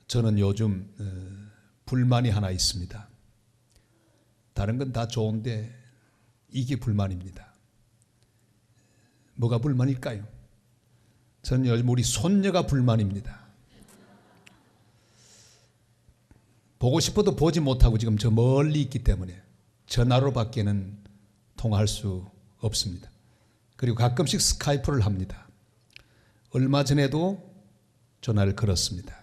저는 요즘 불만이 하나 있습니다. 다른 건 다 좋은데 이게 불만입니다. 뭐가 불만일까요? 저는 요즘 우리 손녀가 불만입니다. 보고 싶어도 보지 못하고 지금 저 멀리 있기 때문에 전화로밖에는 통화할 수 없습니다. 그리고 가끔씩 스카이프를 합니다. 얼마 전에도 전화를 걸었습니다.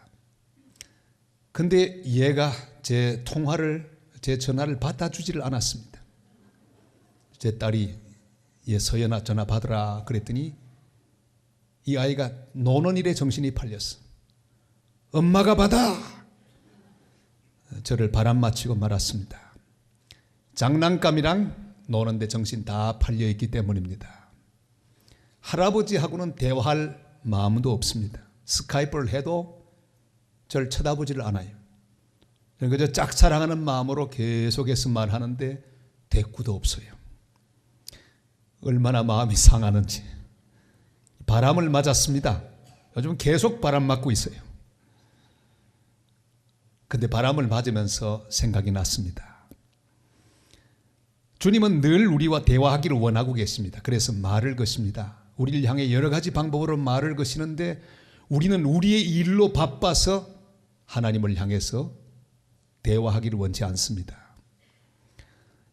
근데 얘가 제 전화를 받아주지를 않았습니다. 제 딸이 얘 서연아 전화 받으라 그랬더니 이 아이가 노는 일에 정신이 팔렸어. 엄마가 받아! 저를 바람맞히고 말았습니다. 장난감이랑 노는데 정신 다 팔려있기 때문입니다. 할아버지하고는 대화할 마음도 없습니다. 스카이프를 해도 저를 쳐다보지를 않아요. 그저 짝사랑하는 마음으로 계속해서 말하는데 대꾸도 없어요. 얼마나 마음이 상하는지. 바람을 맞았습니다. 요즘 계속 바람 맞고 있어요. 근데 바람을 맞으면서 생각이 났습니다. 주님은 늘 우리와 대화하기를 원하고 계십니다. 그래서 말을 거십니다. 우리를 향해 여러 가지 방법으로 말을 거시는데 우리는 우리의 일로 바빠서 하나님을 향해서 대화하기를 원치 않습니다.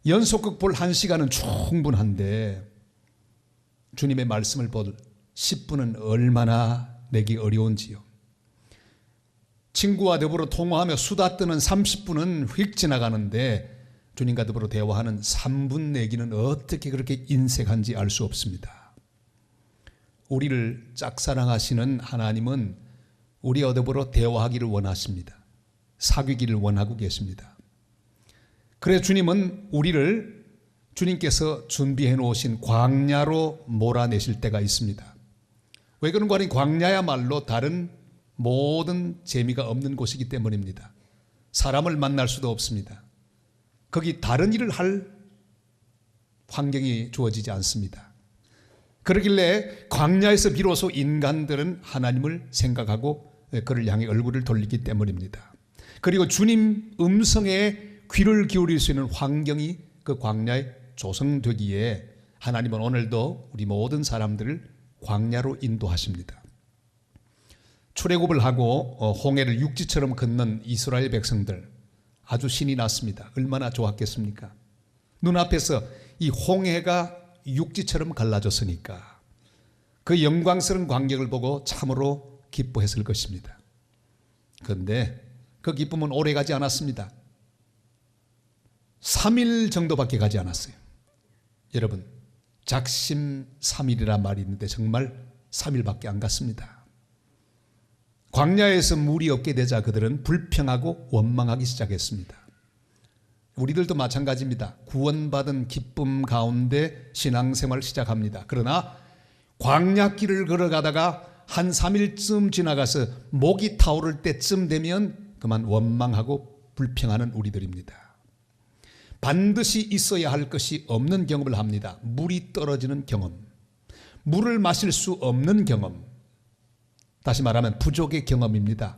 연속극 볼 1시간은 충분한데 주님의 말씀을 볼 10분은 얼마나 내기 어려운지요. 친구와 더불어 통화하며 수다 떠는 30분은 휙 지나가는데 주님과 더불어 대화하는 3분 내기는 어떻게 그렇게 인색한지 알 수 없습니다. 우리를 짝사랑하시는 하나님은 우리와 더불어 대화하기를 원하십니다. 사귀기를 원하고 계십니다. 그래서 주님은 우리를 주님께서 준비해 놓으신 광야로 몰아내실 때가 있습니다. 왜 그런가 하니 광야야말로 다른 모든 재미가 없는 곳이기 때문입니다. 사람을 만날 수도 없습니다. 거기 다른 일을 할 환경이 주어지지 않습니다. 그러길래 광야에서 비로소 인간들은 하나님을 생각하고 그를 향해 얼굴을 돌리기 때문입니다. 그리고 주님 음성에 귀를 기울일 수 있는 환경이 그 광야에 조성되기에 하나님은 오늘도 우리 모든 사람들을 광야로 인도하십니다. 출애굽을 하고 홍해를 육지처럼 걷는 이스라엘 백성들 아주 신이 났습니다. 얼마나 좋았겠습니까? 눈앞에서 이 홍해가 육지처럼 갈라졌으니까 그 영광스러운 광경을 보고 참으로 기뻐했을 것입니다. 그런데 그 기쁨은 오래 가지 않았습니다. 3일 정도밖에 가지 않았어요. 여러분, 작심 3일이란 말이 있는데 정말 3일밖에 안 갔습니다. 광야에서 물이 없게 되자 그들은 불평하고 원망하기 시작했습니다. 우리들도 마찬가지입니다. 구원받은 기쁨 가운데 신앙생활을 시작합니다. 그러나 광야길을 걸어가다가 한 3일쯤 지나가서 목이 타오를 때쯤 되면 그만 원망하고 불평하는 우리들입니다. 반드시 있어야 할 것이 없는 경험을 합니다. 물이 떨어지는 경험, 물을 마실 수 없는 경험, 다시 말하면 부족의 경험입니다.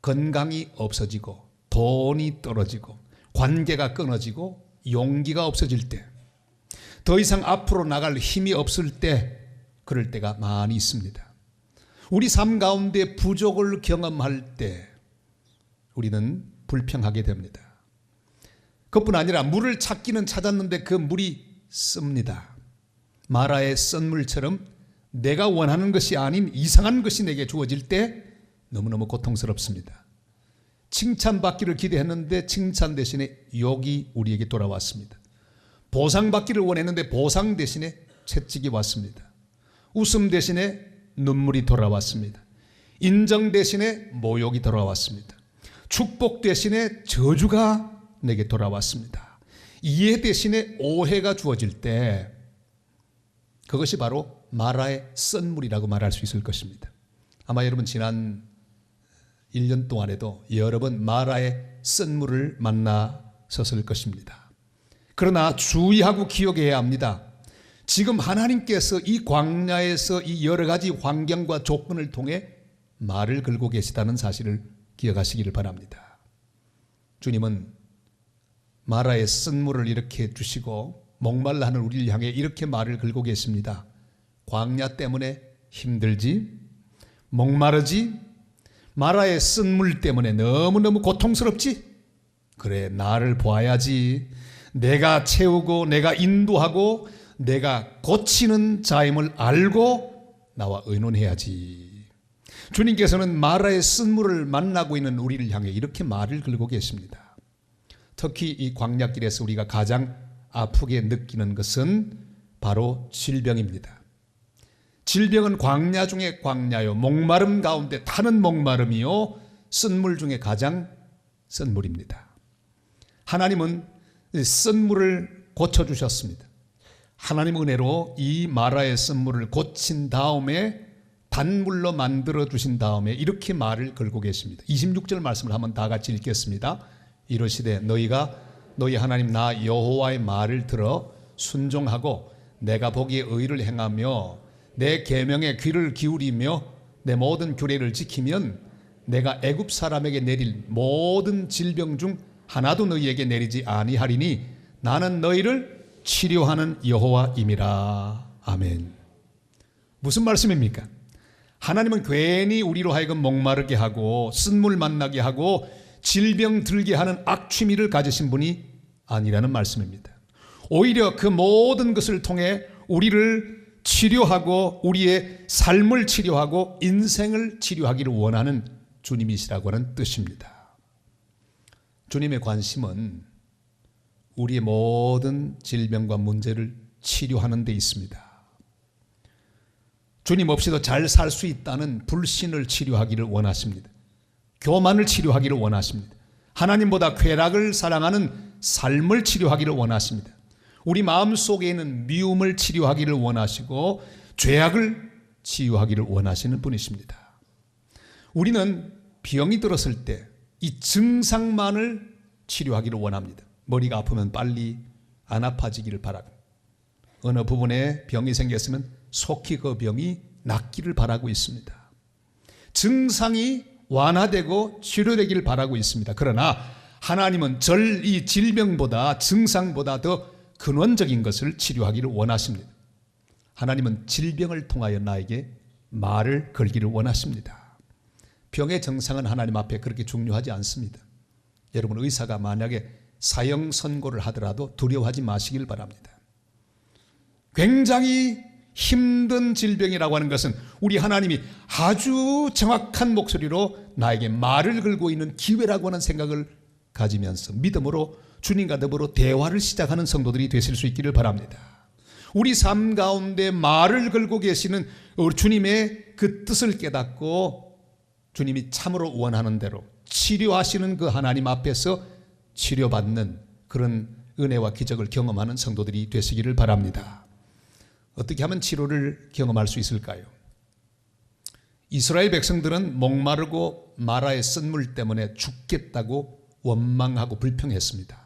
건강이 없어지고 돈이 떨어지고 관계가 끊어지고 용기가 없어질 때, 더 이상 앞으로 나갈 힘이 없을 때, 그럴 때가 많이 있습니다. 우리 삶 가운데 부족을 경험할 때 우리는 불평하게 됩니다. 그뿐 아니라 물을 찾기는 찾았는데 그 물이 씁니다. 마라의 쓴 물처럼 내가 원하는 것이 아닌 이상한 것이 내게 주어질 때 너무너무 고통스럽습니다. 칭찬받기를 기대했는데 칭찬 대신에 욕이 우리에게 돌아왔습니다. 보상받기를 원했는데 보상 대신에 채찍이 왔습니다. 웃음 대신에 눈물이 돌아왔습니다. 인정 대신에 모욕이 돌아왔습니다. 축복 대신에 저주가 내게 돌아왔습니다. 이해 대신에 오해가 주어질 때 그것이 바로 마라의 썬물이라고 말할 수 있을 것입니다. 아마 여러분 지난 1년 동안에도 여러 번 마라의 썬물을 만나셨을 것입니다. 그러나 주의하고 기억해야 합니다. 지금 하나님께서 이 광야에서 이 여러 가지 환경과 조건을 통해 말을 걸고 계시다는 사실을 기억하시기를 바랍니다. 주님은 마라의 쓴물을 이렇게 주시고 목말라 하는 우리를 향해 이렇게 말을 걸고 계십니다. 광야 때문에 힘들지? 목마르지? 마라의 쓴물 때문에 너무너무 고통스럽지? 그래, 나를 보아야지. 내가 채우고 내가 인도하고 내가 고치는 자임을 알고 나와 의논해야지. 주님께서는 마라의 쓴물을 만나고 있는 우리를 향해 이렇게 말을 걸고 계십니다. 특히 이 광야길에서 우리가 가장 아프게 느끼는 것은 바로 질병입니다. 질병은 광야 중에 광야요, 목마름 가운데 타는 목마름이요, 쓴물 중에 가장 쓴 물입니다. 하나님은 쓴 물을 고쳐주셨습니다. 하나님 은혜로 이 마라의 쓴 물을 고친 다음에 단물로 만들어 주신 다음에 이렇게 말을 걸고 계십니다. 26절 말씀을 한번 다 같이 읽겠습니다. 이르시되 너희가 너희 하나님 나 여호와의 말을 들어 순종하고 내가 보기에 의를 행하며 내 계명에 귀를 기울이며 내 모든 규례를 지키면 내가 애굽 사람에게 내릴 모든 질병 중 하나도 너희에게 내리지 아니하리니 나는 너희를 치료하는 여호와임이라. 아멘. 무슨 말씀입니까? 하나님은 괜히 우리로 하여금 목마르게 하고 쓴물 만나게 하고 질병 들게 하는 악취미를 가지신 분이 아니라는 말씀입니다. 오히려 그 모든 것을 통해 우리를 치료하고 우리의 삶을 치료하고 인생을 치료하기를 원하는 주님이시라고 하는 뜻입니다. 주님의 관심은 우리의 모든 질병과 문제를 치료하는 데 있습니다. 주님 없이도 잘 살 수 있다는 불신을 치료하기를 원하십니다. 교만을 치료하기를 원하십니다. 하나님보다 쾌락을 사랑하는 삶을 치료하기를 원하십니다. 우리 마음속에 있는 미움을 치료하기를 원하시고 죄악을 치유하기를 원하시는 분이십니다. 우리는 병이 들었을 때 이 증상만을 치료하기를 원합니다. 머리가 아프면 빨리 안 아파지기를 바라고, 어느 부분에 병이 생겼으면 속히 그 병이 낫기를 바라고 있습니다. 증상이 완화되고 치료되기를 바라고 있습니다. 그러나 하나님은 이 질병보다 증상보다 더 근원적인 것을 치료하기를 원하십니다. 하나님은 질병을 통하여 나에게 말을 걸기를 원하십니다. 병의 증상은 하나님 앞에 그렇게 중요하지 않습니다. 여러분, 의사가 만약에 사형 선고를 하더라도 두려워하지 마시길 바랍니다. 굉장히 힘든 질병이라고 하는 것은 우리 하나님이 아주 정확한 목소리로 나에게 말을 걸고 있는 기회라고 하는 생각을 가지면서 믿음으로 주님과 더불어 대화를 시작하는 성도들이 되실 수 있기를 바랍니다. 우리 삶 가운데 말을 걸고 계시는 주님의 그 뜻을 깨닫고 주님이 참으로 원하는 대로 치료하시는 그 하나님 앞에서 치료받는 그런 은혜와 기적을 경험하는 성도들이 되시기를 바랍니다. 어떻게 하면 치료를 경험할 수 있을까요? 이스라엘 백성들은 목마르고 마라의 쓴물 때문에 죽겠다고 원망하고 불평했습니다.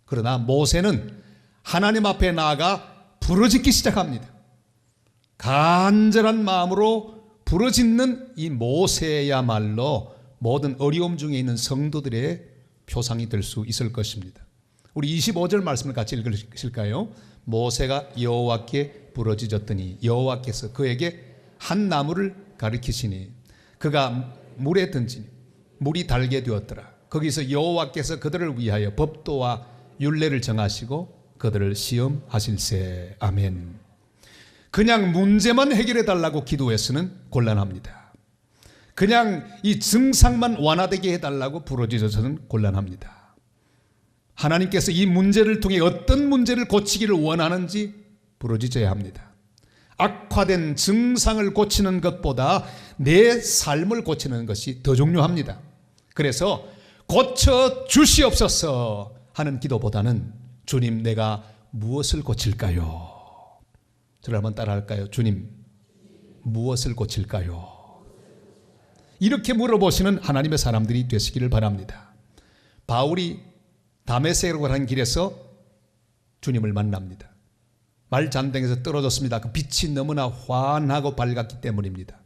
그러나 모세는 하나님 앞에 나아가 부르짖기 시작합니다. 간절한 마음으로 부르짖는 이 모세야말로 모든 어려움 중에 있는 성도들의 표상이 될 수 있을 것입니다. 우리 25절 말씀을 같이 읽으실까요? 모세가 여호와께 부르짖었더니 여호와께서 그에게 한 나무를 가리키시니 그가 물에 던지니 물이 달게 되었더라. 거기서 여호와께서 그들을 위하여 법도와 율례를 정하시고 그들을 시험하실세. 아멘. 그냥 문제만 해결해 달라고 기도해서는 곤란합니다. 그냥 이 증상만 완화되게 해달라고 부르짖어서는 곤란합니다. 하나님께서 이 문제를 통해 어떤 문제를 고치기를 원하는지 부르짖어야 합니다. 악화된 증상을 고치는 것보다 내 삶을 고치는 것이 더 중요합니다. 그래서 고쳐 주시옵소서 하는 기도보다는 주님, 내가 무엇을 고칠까요? 저를 한번 따라할까요? 주님, 무엇을 고칠까요? 이렇게 물어보시는 하나님의 사람들이 되시기를 바랍니다. 바울이 다메섹으로 가는 길에서 주님을 만납니다. 말잔등에서 떨어졌습니다. 그 빛이 너무나 환하고 밝았기 때문입니다.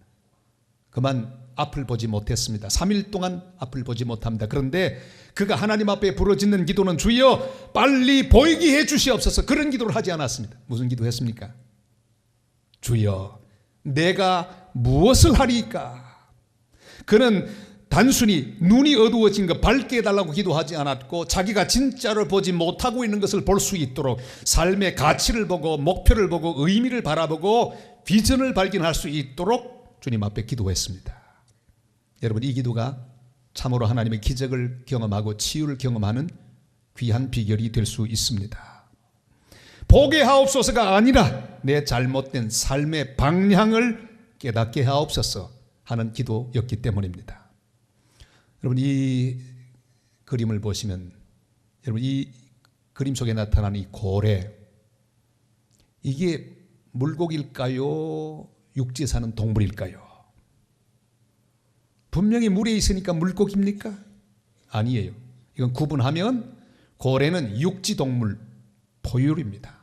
그만 앞을 보지 못했습니다. 3일 동안 앞을 보지 못합니다. 그런데 그가 하나님 앞에 부르짖는 기도는 주여 빨리 보이게 해 주시옵소서, 그런 기도를 하지 않았습니다. 무슨 기도했습니까? 주여 내가 무엇을 하리까? 그는 단순히 눈이 어두워진 것 밝게 해달라고 기도하지 않았고, 자기가 진짜로 보지 못하고 있는 것을 볼 수 있도록 삶의 가치를 보고 목표를 보고 의미를 바라보고 비전을 발견할 수 있도록 주님 앞에 기도했습니다. 여러분, 이 기도가 참으로 하나님의 기적을 경험하고 치유를 경험하는 귀한 비결이 될 수 있습니다. 보게 하옵소서가 아니라 내 잘못된 삶의 방향을 깨닫게 하옵소서 하는 기도였기 때문입니다. 여러분, 이 그림을 보시면, 여러분 이 그림 속에 나타나는 이 고래, 이게 물고기일까요? 육지에 사는 동물일까요? 분명히 물에 있으니까 물고기입니까? 아니에요. 이건 구분하면 고래는 육지동물 포유류입니다.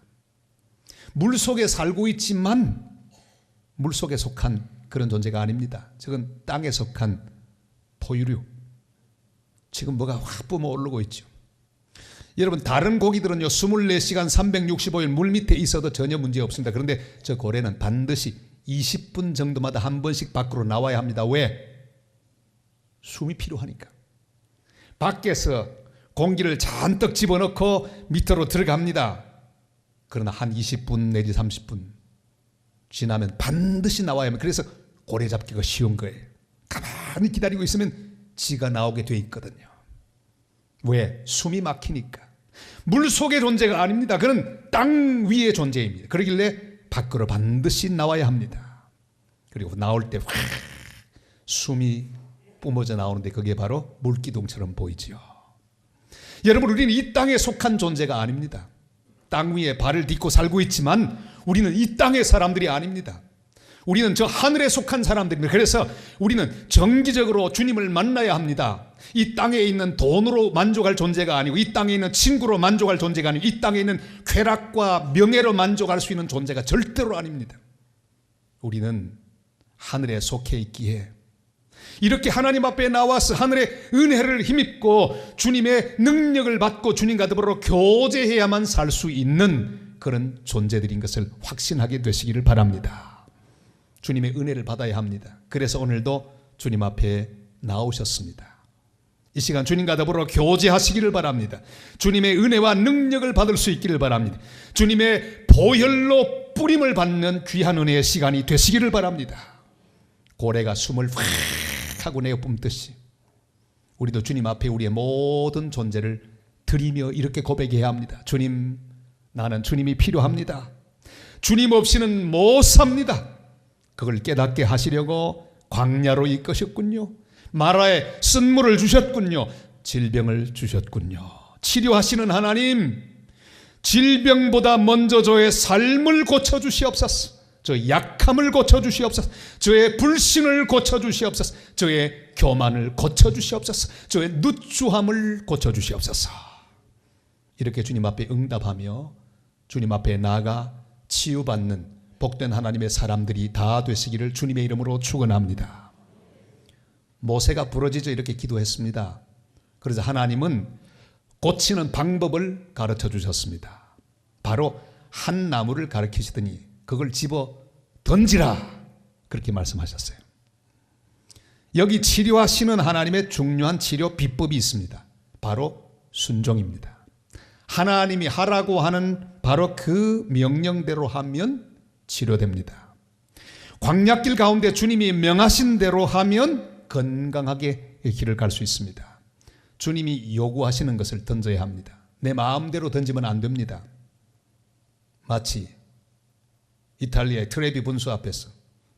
물속에 살고 있지만 물속에 속한 그런 존재가 아닙니다. 저건 땅에 속한 포유류. 지금 뭐가 확 뿜어 오르고 있죠. 여러분, 다른 고기들은요 24시간 365일 물 밑에 있어도 전혀 문제 없습니다. 그런데 저 고래는 반드시 20분 정도마다 한 번씩 밖으로 나와야 합니다. 왜? 숨이 필요하니까. 밖에서 공기를 잔뜩 집어넣고 밑으로 들어갑니다. 그러나 한 20분 내지 30분 지나면 반드시 나와야 합니다. 그래서 고래 잡기가 쉬운 거예요. 가만히 기다리고 있으면 지가 나오게 돼 있거든요. 왜? 숨이 막히니까. 물속의 존재가 아닙니다. 그는 땅 위의 존재입니다. 그러길래 밖으로 반드시 나와야 합니다. 그리고 나올 때 확 숨이 뿜어져 나오는데 그게 바로 물기둥처럼 보이지요. 여러분, 우리는 이 땅에 속한 존재가 아닙니다. 땅 위에 발을 딛고 살고 있지만 우리는 이 땅의 사람들이 아닙니다. 우리는 저 하늘에 속한 사람들입니다. 그래서 우리는 정기적으로 주님을 만나야 합니다. 이 땅에 있는 돈으로 만족할 존재가 아니고, 이 땅에 있는 친구로 만족할 존재가 아니고, 이 땅에 있는 쾌락과 명예로 만족할 수 있는 존재가 절대로 아닙니다. 우리는 하늘에 속해 있기에 이렇게 하나님 앞에 나와서 하늘의 은혜를 힘입고 주님의 능력을 받고 주님과 더불어 교제해야만 살 수 있는 그런 존재들인 것을 확신하게 되시기를 바랍니다. 주님의 은혜를 받아야 합니다. 그래서 오늘도 주님 앞에 나오셨습니다. 이 시간 주님과 더불어 교제하시기를 바랍니다. 주님의 은혜와 능력을 받을 수 있기를 바랍니다. 주님의 보혈로 뿌림을 받는 귀한 은혜의 시간이 되시기를 바랍니다. 고래가 숨을 확 하고 내어 뿜듯이 우리도 주님 앞에 우리의 모든 존재를 드리며 이렇게 고백해야 합니다. 주님, 나는 주님이 필요합니다. 주님 없이는 못 삽니다. 그걸 깨닫게 하시려고 광야로 이끄셨군요. 마라에 쓴물을 주셨군요. 질병을 주셨군요. 치료하시는 하나님, 질병보다 먼저 저의 삶을 고쳐주시옵소서. 저의 약함을 고쳐주시옵소서. 저의 불신을 고쳐주시옵소서. 저의 교만을 고쳐주시옵소서. 저의 누추함을 고쳐주시옵소서. 이렇게 주님 앞에 응답하며 주님 앞에 나아가 치유받는 복된 하나님의 사람들이 다 되시기를 주님의 이름으로 축원합니다. 모세가 부르짖어 이렇게 기도했습니다. 그래서 하나님은 고치는 방법을 가르쳐 주셨습니다. 바로 한 나무를 가르치시더니 그걸 집어 던지라, 그렇게 말씀하셨어요. 여기 치료하시는 하나님의 중요한 치료 비법이 있습니다. 바로 순종입니다. 하나님이 하라고 하는 바로 그 명령대로 하면 치료됩니다. 광야길 가운데 주님이 명하신 대로 하면 건강하게 길을 갈 수 있습니다. 주님이 요구하시는 것을 던져야 합니다. 내 마음대로 던지면 안 됩니다. 마치 이탈리아의 트레비 분수 앞에서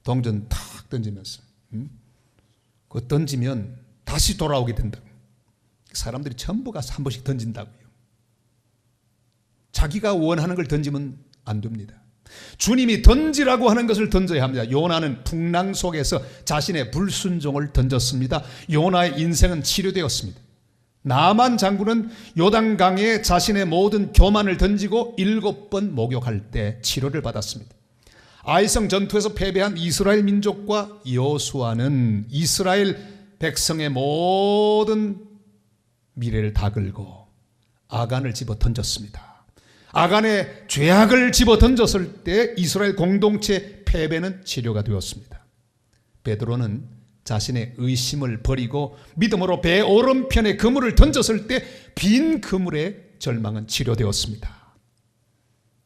동전 탁 던지면서 그거 던지면 다시 돌아오게 된다고. 사람들이 전부 가서 한 번씩 던진다고요. 자기가 원하는 걸 던지면 안 됩니다. 주님이 던지라고 하는 것을 던져야 합니다. 요나는 풍랑 속에서 자신의 불순종을 던졌습니다. 요나의 인생은 치료되었습니다. 나만 장군은 요단강에 자신의 모든 교만을 던지고 7번 목욕할 때 치료를 받았습니다. 아이성 전투에서 패배한 이스라엘 민족과 여호수아는 이스라엘 백성의 모든 미래를 다 걸고 아간을 집어 던졌습니다. 아간의 죄악을 집어 던졌을 때 이스라엘 공동체 패배는 치료가 되었습니다. 베드로는 자신의 의심을 버리고 믿음으로 배 오른편에 그물을 던졌을 때 빈 그물의 절망은 치료되었습니다.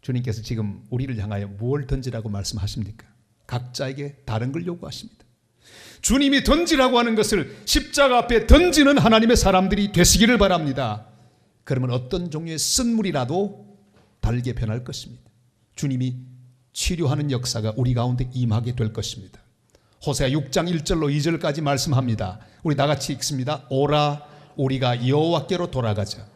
주님께서 지금 우리를 향하여 무엇을 던지라고 말씀하십니까? 각자에게 다른 걸 요구하십니다. 주님이 던지라고 하는 것을 십자가 앞에 던지는 하나님의 사람들이 되시기를 바랍니다. 그러면 어떤 종류의 쓴물이라도 달게 변할 것입니다. 주님이 치료하는 역사가 우리 가운데 임하게 될 것입니다. 호세아 6장 1절로 2절까지 말씀합니다. 우리 다 같이 읽습니다. 오라 우리가 여호와께로 돌아가자.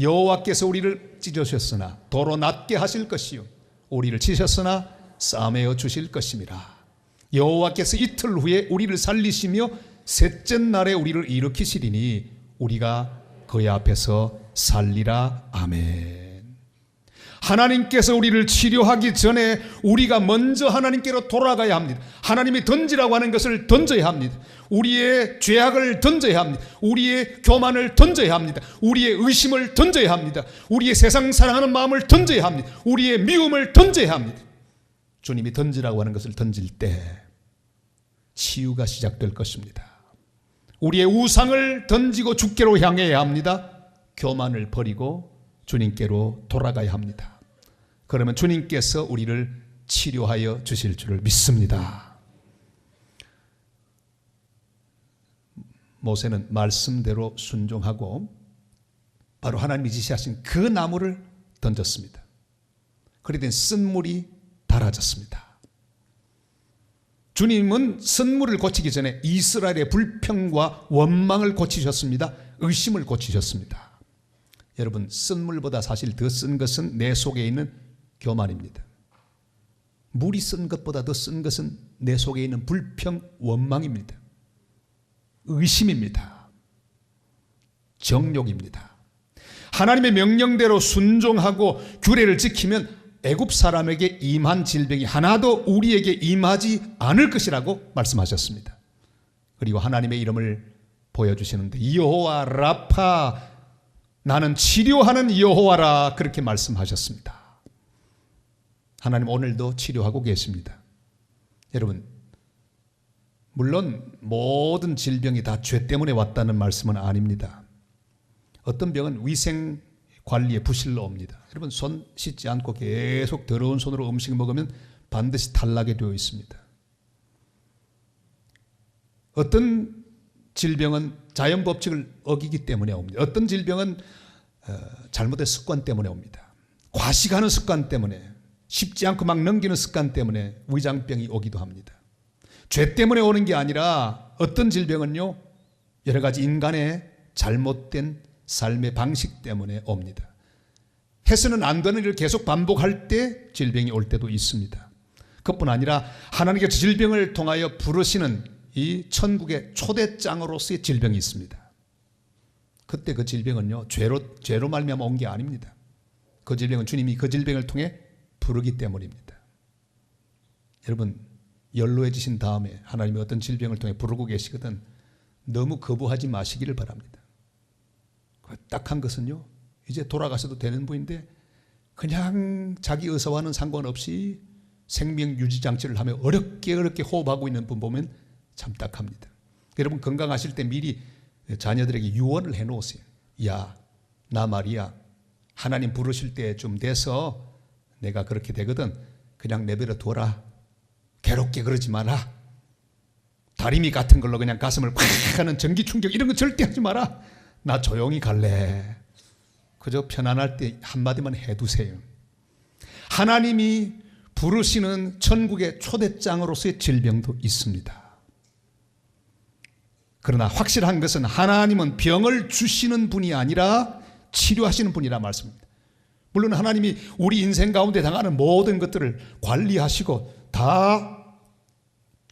여호와께서 우리를 찢으셨으나 도로 낮게 하실 것이요 우리를 치셨으나 싸매어 주실 것임이라. 여호와께서 이틀 후에 우리를 살리시며 셋째 날에 우리를 일으키시리니 우리가 그의 앞에서 살리라. 아멘. 하나님께서 우리를 치료하기 전에 우리가 먼저 하나님께로 돌아가야 합니다. 하나님이 던지라고 하는 것을 던져야 합니다. 우리의 죄악을 던져야 합니다. 우리의 교만을 던져야 합니다. 우리의 의심을 던져야 합니다. 우리의 세상 사랑하는 마음을 던져야 합니다. 우리의 미움을 던져야 합니다. 주님이 던지라고 하는 것을 던질 때 치유가 시작될 것입니다. 우리의 우상을 던지고 주께로 향해야 합니다. 교만을 버리고 주님께로 돌아가야 합니다. 그러면 주님께서 우리를 치료하여 주실 줄을 믿습니다. 모세는 말씀대로 순종하고 바로 하나님이 지시하신 그 나무를 던졌습니다. 그랬더니 쓴물이 달아졌습니다. 주님은 쓴물을 고치기 전에 이스라엘의 불평과 원망을 고치셨습니다. 의심을 고치셨습니다. 여러분, 쓴물보다 사실 더 쓴 것은 내 속에 있는 교만입니다. 물이 쓴 것보다 더 쓴 것은 내 속에 있는 불평, 원망입니다. 의심입니다. 정욕입니다. 하나님의 명령대로 순종하고 규례를 지키면 애굽 사람에게 임한 질병이 하나도 우리에게 임하지 않을 것이라고 말씀하셨습니다. 그리고 하나님의 이름을 보여주시는데 여호와 라파, 나는 치료하는 여호와라, 그렇게 말씀하셨습니다. 하나님 오늘도 치료하고 계십니다. 여러분, 물론 모든 질병이 다 죄 때문에 왔다는 말씀은 아닙니다. 어떤 병은 위생 관리에 부실로 옵니다. 여러분, 손 씻지 않고 계속 더러운 손으로 음식을 먹으면 반드시 탈나게 되어 있습니다. 어떤 질병은 자연 법칙을 어기기 때문에 옵니다. 어떤 질병은 잘못된 습관 때문에 옵니다. 과식하는 습관 때문에, 쉽지 않고 막 넘기는 습관 때문에 위장병이 오기도 합니다. 죄 때문에 오는 게 아니라 어떤 질병은요, 여러 가지 인간의 잘못된 삶의 방식 때문에 옵니다. 해서는 안 되는 일을 계속 반복할 때 질병이 올 때도 있습니다. 그뿐 아니라 하나님께서 질병을 통하여 부르시는 이 천국의 초대장으로서의 질병이 있습니다. 그때 그 질병은요, 죄로 말미암아 온 게 아닙니다. 그 질병은 주님이 그 질병을 통해 부르기 때문입니다. 여러분, 연로해지신 다음에 하나님이 어떤 질병을 통해 부르고 계시거든 너무 거부하지 마시기를 바랍니다. 딱한 것은요, 이제 돌아가셔도 되는 분인데 그냥 자기 의사와는 상관없이 생명 유지 장치를 하며 어렵게 호흡하고 있는 분 보면 참 딱합니다. 여러분, 건강하실 때 미리 자녀들에게 유언을 해놓으세요. 야, 나 말이야, 하나님 부르실 때 좀 돼서 내가 그렇게 되거든 그냥 내버려 둬라. 괴롭게 그러지 마라. 다리미 같은 걸로 그냥 가슴을 팍 하는 전기 충격 이런 거 절대 하지 마라. 나 조용히 갈래. 그저 편안할 때 한마디만 해두세요. 하나님이 부르시는 천국의 초대장으로서의 질병도 있습니다. 그러나 확실한 것은 하나님은 병을 주시는 분이 아니라 치료하시는 분이라 말씀입니다. 물론 하나님이 우리 인생 가운데 당하는 모든 것들을 관리하시고 다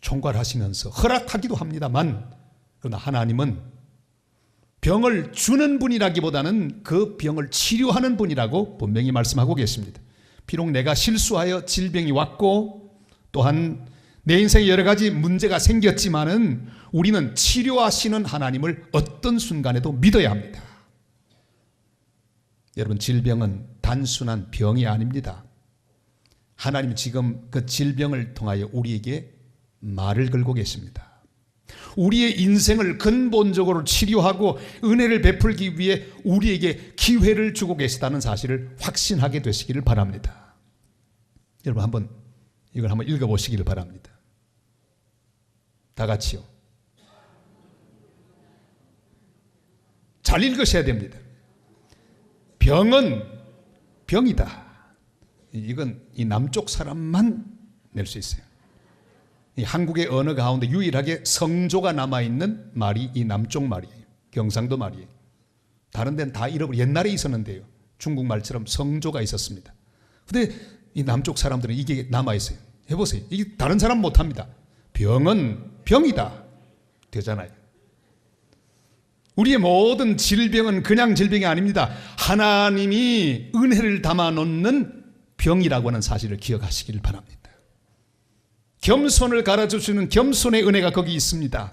총괄하시면서 허락하기도 합니다만, 그러나 하나님은 병을 주는 분이라기보다는 그 병을 치료하는 분이라고 분명히 말씀하고 계십니다. 비록 내가 실수하여 질병이 왔고 또한 내 인생에 여러 가지 문제가 생겼지만은 우리는 치료하시는 하나님을 어떤 순간에도 믿어야 합니다. 여러분, 질병은 단순한 병이 아닙니다. 하나님 지금 그 질병을 통하여 우리에게 말을 걸고 계십니다. 우리의 인생을 근본적으로 치료하고 은혜를 베풀기 위해 우리에게 기회를 주고 계시다는 사실을 확신하게 되시기를 바랍니다. 여러분, 이걸 한번 읽어보시기를 바랍니다. 다 같이요. 잘 읽으셔야 됩니다. 병은 병이다. 이건 이 남쪽 사람만 낼 수 있어요. 이 한국의 언어 가운데 유일하게 성조가 남아있는 말이 이 남쪽 말이에요. 경상도 말이에요. 다른 데는 다 잃어버려. 옛날에 있었는데요. 중국말처럼 성조가 있었습니다. 근데 이 남쪽 사람들은 이게 남아있어요. 해보세요. 이게 다른 사람 못합니다. 병은 병이다. 되잖아요. 우리의 모든 질병은 그냥 질병이 아닙니다. 하나님이 은혜를 담아놓는 병이라고 하는 사실을 기억하시길 바랍니다. 겸손을 가르쳐주는 겸손의 은혜가 거기 있습니다.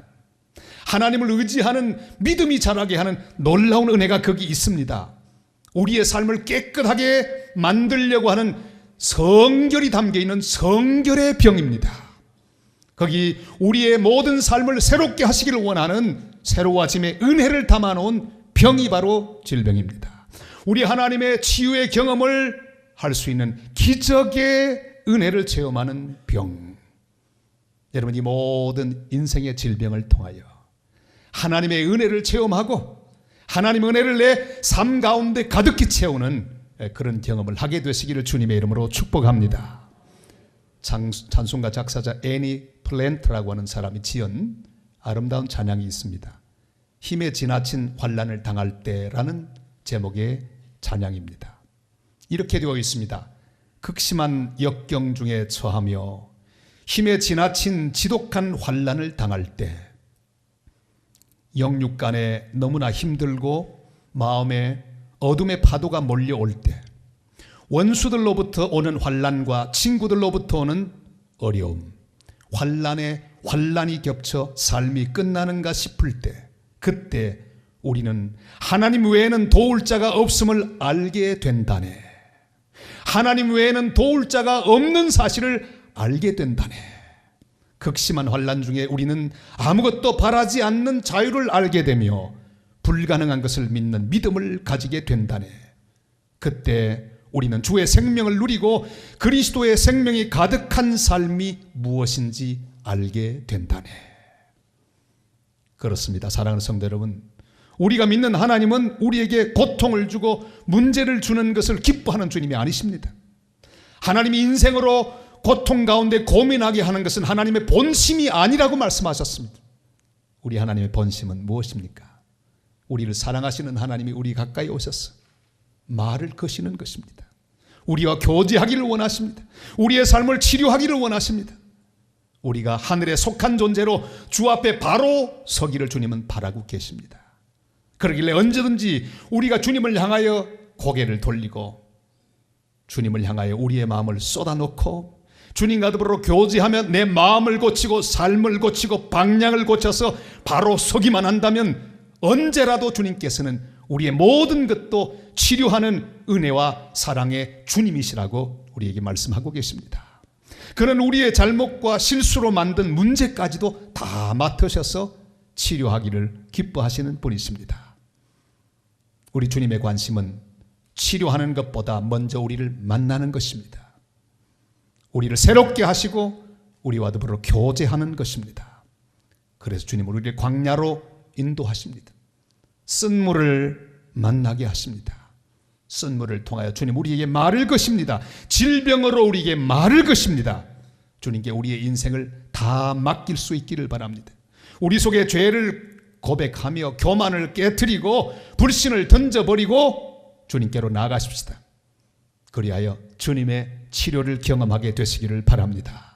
하나님을 의지하는 믿음이 자라게 하는 놀라운 은혜가 거기 있습니다. 우리의 삶을 깨끗하게 만들려고 하는 성결이 담겨있는 성결의 병입니다. 거기 우리의 모든 삶을 새롭게 하시기를 원하는 새로워짐의 은혜를 담아놓은 병이 바로 질병입니다. 우리 하나님의 치유의 경험을 할 수 있는 기적의 은혜를 체험하는 병. 여러분, 이 모든 인생의 질병을 통하여 하나님의 은혜를 체험하고 하나님의 은혜를 내 삶 가운데 가득히 채우는 그런 경험을 하게 되시기를 주님의 이름으로 축복합니다. 찬송가 작사자 애니 플랜트라고 하는 사람이 지은 아름다운 찬양이 있습니다. 힘에 지나친 환난을 당할 때라는 제목의 찬양입니다. 이렇게 되어 있습니다. 극심한 역경 중에 처하며 힘에 지나친 지독한 환난을 당할 때, 영육간에 너무나 힘들고 마음에 어둠의 파도가 몰려올 때, 원수들로부터 오는 환난과 친구들로부터 오는 어려움, 환난에 환난이 겹쳐 삶이 끝나는가 싶을 때, 그때 우리는 하나님 외에는 도울 자가 없음을 알게 된다네. 하나님 외에는 도울 자가 없는 사실을 알게 된다네. 극심한 환난 중에 우리는 아무것도 바라지 않는 자유를 알게 되며 불가능한 것을 믿는 믿음을 가지게 된다네. 그때 우리는 주의 생명을 누리고 그리스도의 생명이 가득한 삶이 무엇인지 알게 된다네. 그렇습니다. 사랑하는 성도 여러분, 우리가 믿는 하나님은 우리에게 고통을 주고 문제를 주는 것을 기뻐하는 주님이 아니십니다. 하나님이 인생으로 고통 가운데 고민하게 하는 것은 하나님의 본심이 아니라고 말씀하셨습니다. 우리 하나님의 본심은 무엇입니까? 우리를 사랑하시는 하나님이 우리 가까이 오셔서 말을 거시는 것입니다. 우리와 교제하기를 원하십니다. 우리의 삶을 치료하기를 원하십니다. 우리가 하늘에 속한 존재로 주 앞에 바로 서기를 주님은 바라고 계십니다. 그러길래 언제든지 우리가 주님을 향하여 고개를 돌리고 주님을 향하여 우리의 마음을 쏟아놓고 주님과 더불어 교제하며 내 마음을 고치고 삶을 고치고 방향을 고쳐서 바로 서기만 한다면 언제라도 주님께서는 우리의 모든 것도 치료하는 은혜와 사랑의 주님이시라고 우리에게 말씀하고 계십니다. 그는 우리의 잘못과 실수로 만든 문제까지도 다 맡으셔서 치료하기를 기뻐하시는 분이십니다. 우리 주님의 관심은 치료하는 것보다 먼저 우리를 만나는 것입니다. 우리를 새롭게 하시고 우리와 더불어 교제하는 것입니다. 그래서 주님은 우리를 광야로 인도하십니다. 쓴물을 만나게 하십니다. 쓴물을 통하여 주님 우리에게 말을 거십니다. 질병으로 우리에게 말을 거십니다. 주님께 우리의 인생을 다 맡길 수 있기를 바랍니다. 우리 속에 죄를 고백하며 교만을 깨트리고 불신을 던져버리고 주님께로 나아가십시다. 그리하여 주님의 치료를 경험하게 되시기를 바랍니다.